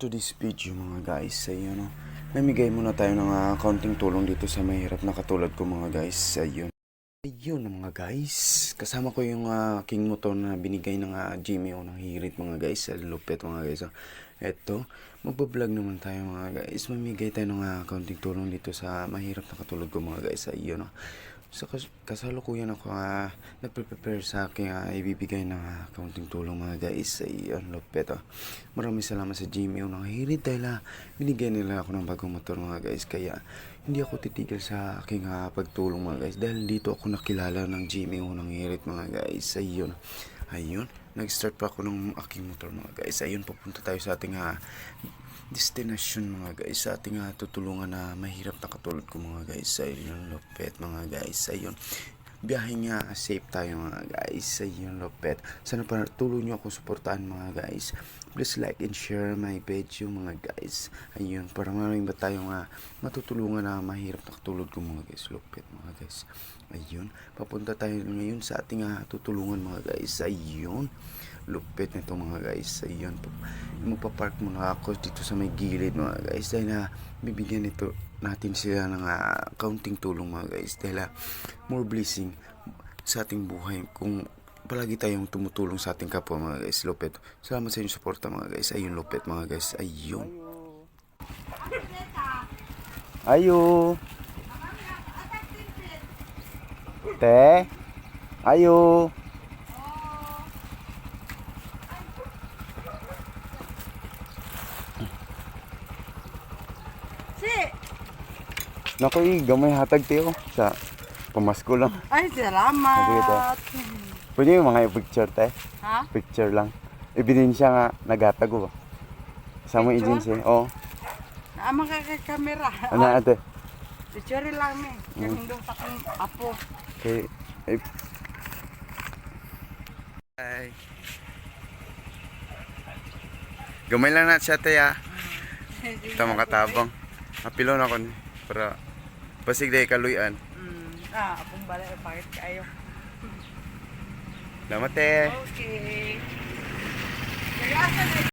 To this video mga guys ay namigay muna tayo ng kaunting tulong dito sa mahirap na katulad ko mga guys. Ayun mga guys, kasama ko yung king motor na binigay ng Jimmy o ng Hirit mga guys. Lupit mga guys. Eto, magbablog naman tayo mga guys. Mamigay tayo ng kaunting tulong dito sa mahirap na katulad ko mga guys. Ayun So kasalukuyan ako nagpe-prepare sa aking ibibigay ng kaunting tulong mga guys. Ayun, lupit Maraming salamat sa Jimmy o ng Hirit dahil binigyan nila ako ng bagong motor mga guys. Kaya hindi ako titigil sa aking pagtulong mga guys. Dahil dito ako nakilala ng Jimmy o ng Hirit mga guys. Ayun, nag-start pa ako ng aking motor mga guys. Ayun, papunta tayo sa ating destination mga guys, sa ating tutulungan na mahirap na katulad ko mga guys. Ayun, lupet mga guys. Ayun, biyahe nga safe tayo mga guys. Ayun, lupet. Sana pa tulong nyo ako suportahan mga guys. Please like and share my video mga guys. Ayun, para maraming ba tayong matutulungan na mahirap na katulad ko mga guys. Lupet mga guys. Ayun, papunta tayo ngayon sa ating tutulungan mga guys. Ayun, lupit nito mga guys. Ayun, magpapark muna ako dito sa may gilid mga guys dahil bibigyan nito natin sila ng kaunting tulong mga guys dahil more blessing sa ating buhay kung palagi tayong tumutulong sa ating kapwa mga guys. Lupit, salamat sa inyong suporta mga guys. Ayun, lupit mga guys. Ayun, ayo te, ayo. Naku, gamay hatag tayo sa pamasko lang. Ay, salamat. Pwede yung mga picture tayo? Ha? Picture lang. Ebidensya nga naghatag ko ba? Sa mo agency? Oo. Naamang kamera. Ano ate? Picture lang eh. Kanindong sa kong apo. Okay. Ay. Gamay lang na siya tayo. Ito makatabang. Apilo na ko ni. Para pasig dahil kaluyan. Apong balay. Bakit kayo? Salamat eh. Okay. Kaya